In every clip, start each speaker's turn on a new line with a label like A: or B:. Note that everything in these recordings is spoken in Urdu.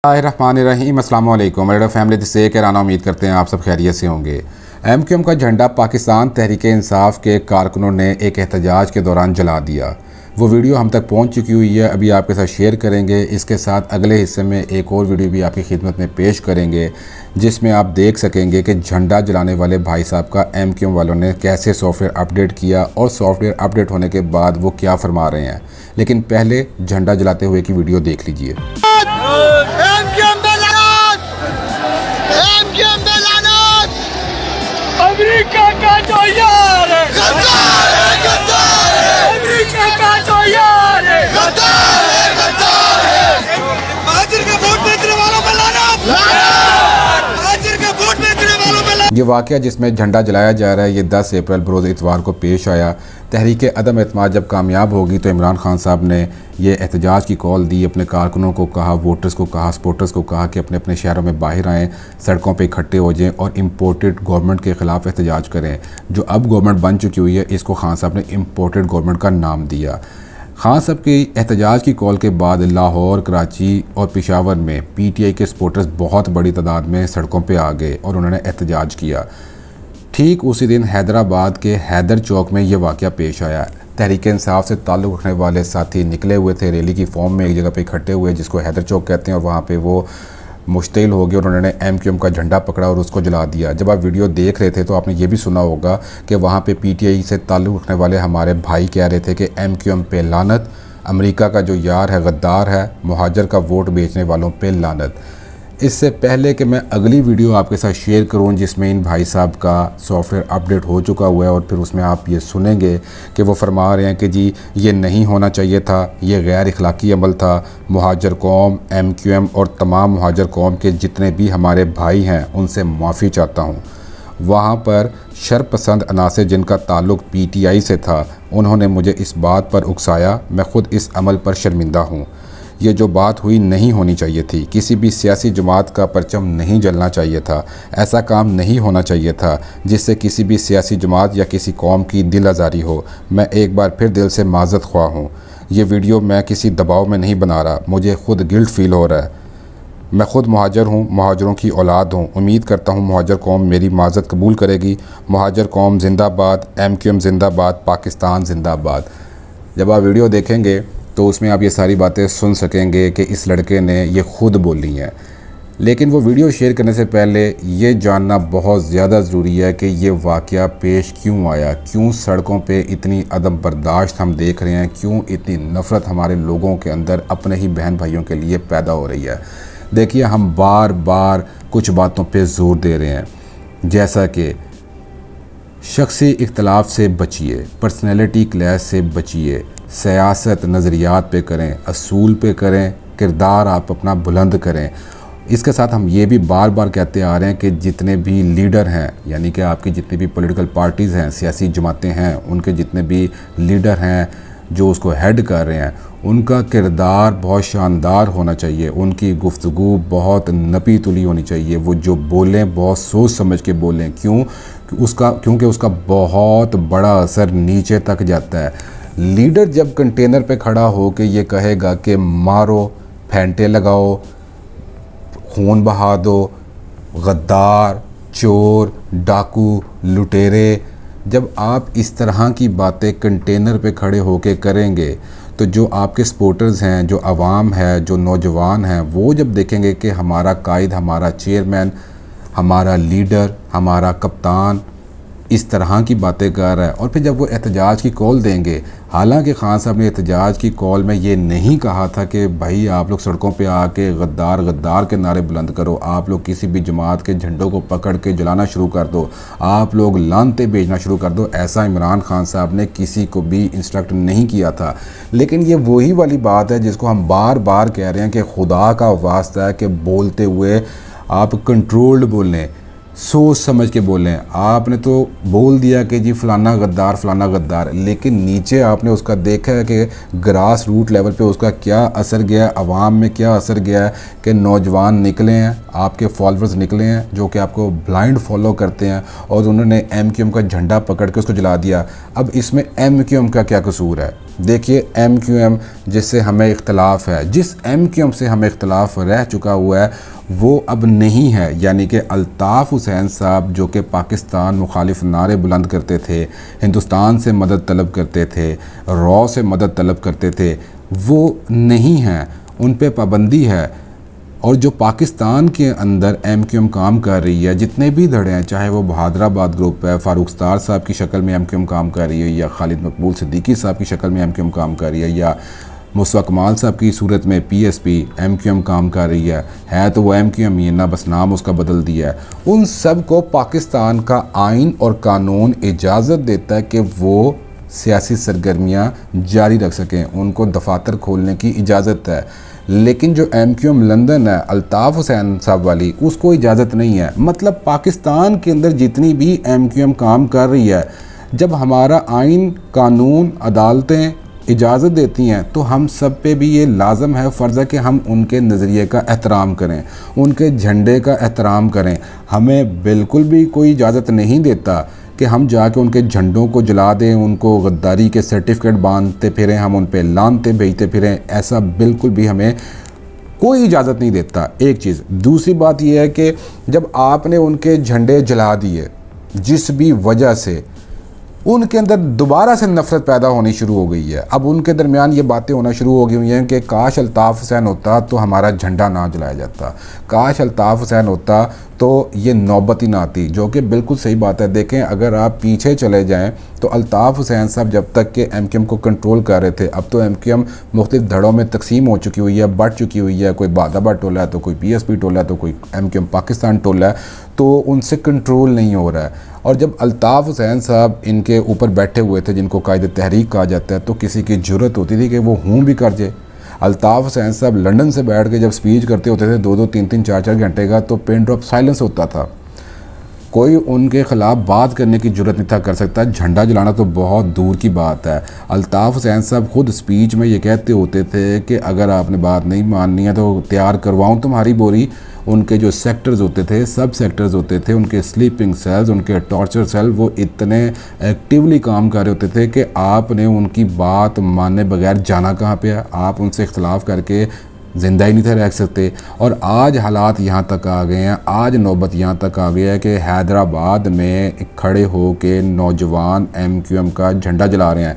A: الرحمن السلام علیکم میرے فیملی سے کرانا امید کرتے ہیں آپ سب خیریت سے ہوں گے۔ ایم کیو ایم کا جھنڈا پاکستان تحریک انصاف کے کارکنوں نے ایک احتجاج کے دوران جلا دیا۔ وہ ویڈیو ہم تک پہنچ چکی ہوئی ہے، ابھی آپ کے ساتھ شیئر کریں گے۔ اس کے ساتھ اگلے حصے میں ایک اور ویڈیو بھی آپ کی خدمت میں پیش کریں گے، جس میں آپ دیکھ سکیں گے کہ جھنڈا جلانے والے بھائی صاحب کا ایم کیو ایم والوں نے کیسے سافٹ ویئر اپڈیٹ کیا اور سافٹ ویئر اپڈیٹ ہونے کے بعد وہ کیا فرما رہے ہیں۔ لیکن پہلے جھنڈا جلاتے ہوئے کی ویڈیو دیکھ لیجئے۔
B: امریکہ کا جو یار ہے غدار ہے، غدار ہے، امریکہ کا جو یار ہے غدار ہے، غدار ہے۔ مہاجر کے ووٹ بیچنے والوں پہ لعنت، مہاجر کے ووٹ بیچنے والوں پہ لعنت۔
A: یہ واقعہ جس میں جھنڈا جلایا جا رہا ہے یہ 10 اپریل بروز اتوار کو پیش آیا۔ تحریک عدم اعتماد جب کامیاب ہوگی تو عمران خان صاحب نے یہ احتجاج کی کال دی، اپنے کارکنوں کو کہا، ووٹرز کو کہا، سپورٹرز کو کہا کہ اپنے اپنے شہروں میں باہر آئیں، سڑکوں پہ اکٹھے ہو جائیں اور امپورٹڈ گورنمنٹ کے خلاف احتجاج کریں۔ جو اب گورنمنٹ بن چکی ہوئی ہے اس کو خان صاحب نے امپورٹڈ گورنمنٹ کا نام دیا۔ خان صاحب کی احتجاج کی کال کے بعد لاہور، کراچی اور پشاور میں پی ٹی آئی کے سپورٹرز بہت بڑی تعداد میں سڑکوں پہ آ گئے اور انہوں نے احتجاج کیا۔ ٹھیک اسی دن حیدرآباد کے حیدر چوک میں یہ واقعہ پیش آیا۔ تحریک انصاف سے تعلق رکھنے والے ساتھی نکلے ہوئے تھے، ریلی کی فارم میں ایک جگہ پہ اکٹھے ہوئے جس کو حیدر چوک کہتے ہیں، اور وہاں پہ وہ مشتعل ہو گئے اور انہوں نے ایم کیو ایم کا جھنڈا پکڑا اور اس کو جلا دیا۔ جب آپ ویڈیو دیکھ رہے تھے تو آپ نے یہ بھی سنا ہوگا کہ وہاں پہ پی ٹی آئی سے تعلق رکھنے والے ہمارے بھائی کہہ رہے تھے کہ ایم کیو ایم پہ لعنت، امریکہ کا جو یار ہے غدار ہے، مہاجر کا ووٹ بیچنے والوں پہ لعنت۔ اس سے پہلے کہ میں اگلی ویڈیو آپ کے ساتھ شیئر کروں جس میں ان بھائی صاحب کا سافٹ ویئر اپڈیٹ ہو چکا ہوا ہے اور پھر اس میں آپ یہ سنیں گے کہ وہ فرما رہے ہیں کہ جی یہ نہیں ہونا چاہیے تھا، یہ غیر اخلاقی عمل تھا، مہاجر قوم، ایم کیو ایم اور تمام مہاجر قوم کے جتنے بھی ہمارے بھائی ہیں ان سے معافی چاہتا ہوں۔ وہاں پر شرپسند عناصر جن کا تعلق پی ٹی آئی سے تھا انہوں نے مجھے اس بات پر اکسایا، میں خود اس عمل پر شرمندہ ہوں۔ یہ جو بات ہوئی نہیں ہونی چاہیے تھی، کسی بھی سیاسی جماعت کا پرچم نہیں جلنا چاہیے تھا، ایسا کام نہیں ہونا چاہیے تھا جس سے کسی بھی سیاسی جماعت یا کسی قوم کی دل آزاری ہو۔ میں ایک بار پھر دل سے معذرت خواہ ہوں۔ یہ ویڈیو میں کسی دباؤ میں نہیں بنا رہا، مجھے خود گلٹ فیل ہو رہا ہے۔ میں خود مہاجر ہوں، مہاجروں کی اولاد ہوں، امید کرتا ہوں مہاجر قوم میری معذرت قبول کرے گی۔ مہاجر قوم زندہ باد، ایم کیو ایم زندہ باد، پاکستان زندہ باد۔ جب آپ ویڈیو دیکھیں گے تو اس میں آپ یہ ساری باتیں سن سکیں گے کہ اس لڑکے نے یہ خود بولی ہیں۔ لیکن وہ ویڈیو شیئر کرنے سے پہلے یہ جاننا بہت زیادہ ضروری ہے کہ یہ واقعہ پیش کیوں آیا، کیوں سڑکوں پہ اتنی عدم برداشت ہم دیکھ رہے ہیں، کیوں اتنی نفرت ہمارے لوگوں کے اندر اپنے ہی بہن بھائیوں کے لیے پیدا ہو رہی ہے۔ دیکھیے ہم بار بار کچھ باتوں پہ زور دے رہے ہیں، جیسا کہ شخصی اختلاف سے بچیے، پرسنالٹی کلیش سے بچیے، سیاست نظریات پہ کریں، اصول پہ کریں، کردار آپ اپنا بلند کریں۔ اس کے ساتھ ہم یہ بھی بار بار کہتے آ رہے ہیں کہ جتنے بھی لیڈر ہیں، یعنی کہ آپ کی جتنی بھی پولیٹیکل پارٹیز ہیں، سیاسی جماعتیں ہیں، ان کے جتنے بھی لیڈر ہیں جو اس کو ہیڈ کر رہے ہیں، ان کا کردار بہت شاندار ہونا چاہیے، ان کی گفتگو بہت نپی تلی ہونی چاہیے، وہ جو بولیں بہت سوچ سمجھ کے بولیں۔ کیونکہ اس کا بہت بڑا اثر نیچے تک جاتا ہے۔ لیڈر جب کنٹینر پہ کھڑا ہو کے یہ کہے گا کہ مارو، پھینٹے لگاؤ، خون بہا دو، غدار، چور، ڈاکو، لٹیرے، جب آپ اس طرح کی باتیں کنٹینر پہ کھڑے ہو کے کریں گے تو جو آپ کے سپورٹرز ہیں، جو عوام ہے، جو نوجوان ہیں، وہ جب دیکھیں گے کہ ہمارا قائد، ہمارا چیئرمین، ہمارا لیڈر، ہمارا کپتان اس طرح کی باتیں کر رہا ہے، اور پھر جب وہ احتجاج کی کال دیں گے، حالانکہ خان صاحب نے احتجاج کی کال میں یہ نہیں کہا تھا کہ بھائی آپ لوگ سڑکوں پہ آ کے غدار غدار کے نعرے بلند کرو، آپ لوگ کسی بھی جماعت کے جھنڈوں کو پکڑ کے جلانا شروع کر دو، آپ لوگ لعنتیں بھیجنا شروع کر دو، ایسا عمران خان صاحب نے کسی کو بھی انسٹرکٹ نہیں کیا تھا۔ لیکن یہ وہی والی بات ہے جس کو ہم بار بار کہہ رہے ہیں کہ خدا کا واسطہ ہے کہ بولتے ہوئے آپ کنٹرولڈ بولیں، سوچ سمجھ کے بولیں. آپ نے تو بول دیا کہ جی فلانا غدار, لیکن نیچے آپ نے اس کا دیکھا ہے کہ گراس روٹ لیول پہ اس کا کیا اثر گیا ہے, عوام میں کیا اثر گیا ہے کہ نوجوان نکلے ہیں, آپ کے فالوورز نکلے ہیں جو کہ آپ کو بلائنڈ فالو کرتے ہیں, اور انہوں نے ایم کیو ایم کا جھنڈا پکڑ کے اس کو جلا دیا. اب اس میں ایم کیو ایم کا کیا قصور ہے؟ دیکھیے ایم کیو ایم جس سے ہمیں اختلاف ہے, جس ایم کیو ایم سے ہمیں اختلاف رہ چکا ہوا ہے وہ اب نہیں ہے. یعنی کہ الطاف حسین صاحب جو کہ پاکستان مخالف نعرے بلند کرتے تھے, ہندوستان سے مدد طلب کرتے تھے, را سے مدد طلب کرتے تھے, وہ نہیں ہیں, ان پہ پابندی ہے. اور جو پاکستان کے اندر ایم کیو ایم کام کر رہی ہے, جتنے بھی دھڑے ہیں, چاہے وہ بہادر آباد گروپ ہے, فاروق ستار صاحب کی شکل میں ایم کیو ایم کام کر رہی ہے, یا خالد مقبول صدیقی صاحب کی شکل میں ایم کیو ایم کام کر رہی ہے, یا مصطفیٰ کمال صاحب کی صورت میں P S P M Q M کام کر رہی ہے تو وہ ایم کیو ایم ہی نہ, بس نام اس کا بدل دیا ہے. ان سب کو پاکستان کا آئین اور قانون اجازت دیتا ہے کہ وہ سیاسی سرگرمیاں جاری رکھ سکیں, ان کو دفاتر کھولنے کی اجازت ہے. لیکن جو ایم کیو ایم لندن ہے الطاف حسین صاحب والی, اس کو اجازت نہیں ہے. مطلب پاکستان کے اندر جتنی بھی ایم کیو ایم کام کر رہی ہے, جب ہمارا آئین, قانون, عدالتیں اجازت دیتی ہیں تو ہم سب پہ بھی یہ لازم ہے, فرض ہے کہ ہم ان کے نظریے کا احترام کریں, ان کے جھنڈے کا احترام کریں. ہمیں بالکل بھی کوئی اجازت نہیں دیتا کہ ہم جا کے ان کے جھنڈوں کو جلا دیں, ان کو غداری کے سرٹیفکیٹ باندھتے پھریں, ہم ان پہ لانتے بھیجتے پھریں. ایسا بالکل بھی ہمیں کوئی اجازت نہیں دیتا. ایک چیز. دوسری بات یہ ہے کہ جب آپ نے ان کے جھنڈے جلا دیے, جس بھی وجہ سے ان کے اندر دوبارہ سے نفرت پیدا ہونی شروع ہو گئی ہے. اب ان کے درمیان یہ باتیں ہونا شروع ہو گئی ہوئی ہیں کہ کاش الطاف حسین ہوتا تو ہمارا جھنڈا نہ جلایا جاتا, کاش الطاف حسین ہوتا تو یہ نوبت ہی نہ آتی. جو کہ بالکل صحیح بات ہے. دیکھیں اگر آپ پیچھے چلے جائیں تو الطاف حسین صاحب جب تک کہ ایم کیو ایم کو کنٹرول کر رہے تھے, اب تو ایم کیو ایم مختلف دھڑوں میں تقسیم ہو چکی ہوئی ہے, بڑھ چکی ہوئی ہے. کوئی بادابا ٹولہ ہے, تو کوئی پی ایس پی ٹولہ ہے, تو کوئی ایم کیو ایم پاکستان ٹولہ ہے, تو ان سے کنٹرول نہیں ہو رہا ہے. اور جب الطاف حسین صاحب ان کے اوپر بیٹھے ہوئے تھے, جن کو قائد تحریک کہا جاتا ہے, تو کسی کی جرت ہوتی تھی کہ وہ ہوں بھی کر جائے. الطاف حسین صاحب لندن سے بیٹھ کے جب سپیچ کرتے ہوتے تھے 2-2, 3-3, 4-4 گھنٹے کا, تو پن ڈراپ سائلنس ہوتا تھا. کوئی ان کے خلاف بات کرنے کی جرت نہیں تھا کر سکتا. جھنڈا جلانا تو بہت دور کی بات ہے. الطاف حسین صاحب خود سپیچ میں یہ کہتے ہوتے تھے کہ اگر آپ نے بات نہیں ماننی ہے تو تیار کرواؤں تمہاری بوری. ان کے جو سیکٹرز ہوتے تھے, سب سیکٹرز ہوتے تھے, ان کے سلیپنگ سیلز, ان کے ٹارچر سیل, وہ اتنے ایکٹیولی کام کر رہے ہوتے تھے کہ آپ نے ان کی بات ماننے بغیر جانا کہاں پہ ہے. آپ ان سے اختلاف کر کے زندہ ہی نہیں تھے رہ سکتے. اور آج حالات یہاں تک آ گئے ہیں, آج نوبت یہاں تک آ گیا ہے کہ حیدرآباد میں کھڑے ہو کے نوجوان ایم کیو ایم کا جھنڈا جلا رہے ہیں.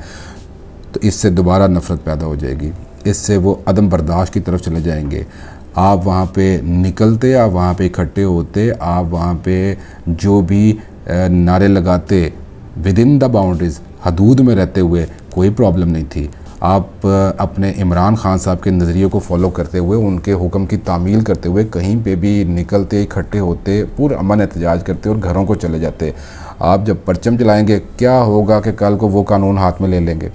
A: تو اس سے دوبارہ نفرت پیدا ہو جائے گی, اس سے وہ عدم برداشت کی طرف چلے جائیں گے. آپ وہاں پہ نکلتے, آپ وہاں پہ اکٹھے ہوتے, آپ وہاں پہ جو بھی نعرے لگاتے ود ان دا باؤنڈریز, حدود میں رہتے ہوئے, کوئی پرابلم نہیں تھی. آپ اپنے عمران خان صاحب کے نظریے کو فالو کرتے ہوئے, ان کے حکم کی تعمیل کرتے ہوئے کہیں پہ بھی نکلتے, اکٹھے ہوتے, پرامن احتجاج کرتے اور گھروں کو چلے جاتے. آپ جب پرچم جلائیں گے, کیا ہوگا کہ کل کو وہ قانون ہاتھ میں لے لیں گے.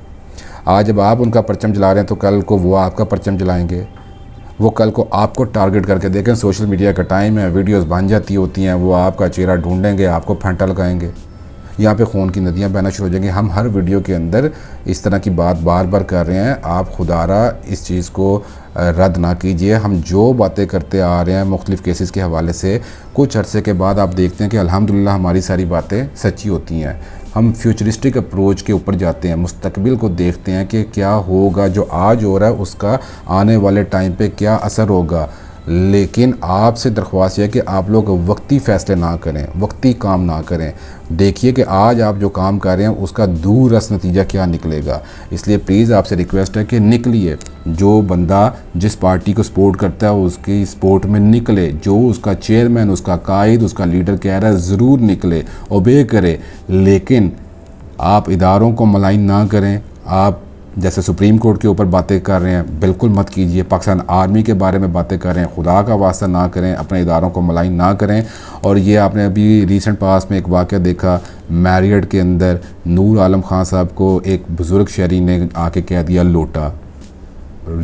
A: آج جب آپ ان کا پرچم جلا رہے ہیں تو کل کو وہ آپ کا پرچم جلائیں گے. وہ کل کو آپ کو ٹارگٹ کر کے, دیکھیں سوشل میڈیا کا ٹائم ہے, ویڈیوز بن جاتی ہوتی ہیں, وہ آپ کا چہرہ ڈھونڈیں گے, آپ کو پھینٹا لگائیں گے, یہاں پہ خون کی ندیاں بہنا شروع ہو جائیں گی. ہم ہر ویڈیو کے اندر اس طرح کی بات بار بار کر رہے ہیں. آپ خدا را اس چیز کو رد نہ کیجئے. ہم جو باتیں کرتے آ رہے ہیں مختلف کیسز کے حوالے سے, کچھ عرصے کے بعد آپ دیکھتے ہیں کہ الحمدللہ ہماری ساری باتیں سچی ہوتی ہیں. ہم فیوچرسٹک اپروچ کے اوپر جاتے ہیں, مستقبل کو دیکھتے ہیں کہ کیا ہوگا, جو آج ہو رہا ہے اس کا آنے والے ٹائم پہ کیا اثر ہوگا. لیکن آپ سے درخواست ہے کہ آپ لوگ وقتی فیصلے نہ کریں, وقتی کام نہ کریں. دیکھیے کہ آج آپ جو کام کر رہے ہیں اس کا دور رس نتیجہ کیا نکلے گا. اس لیے پلیز آپ سے ریکویسٹ ہے کہ نکلیے. جو بندہ جس پارٹی کو سپورٹ کرتا ہے اس کی سپورٹ میں نکلے. جو اس کا چیئرمین, اس کا قائد, اس کا لیڈر کہہ رہا ہے ضرور نکلے, اوبے کرے. لیکن آپ اداروں کو ملائن نہ کریں. آپ جیسے سپریم کورٹ کے اوپر باتیں کر رہے ہیں, بالکل مت کیجئے. پاکستان آرمی کے بارے میں باتیں کر رہے ہیں, خدا کا واسطہ نہ کریں. اپنے اداروں کو ملائن نہ کریں. اور یہ آپ نے ابھی ریسنٹ پاس میں ایک واقعہ دیکھا, میریٹ کے اندر نور عالم خان صاحب کو ایک بزرگ شہری نے آ کے کہہ دیا لوٹا.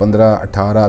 A: 15, 18,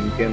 C: MKM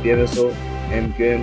C: PMSO, MQM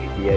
C: PTI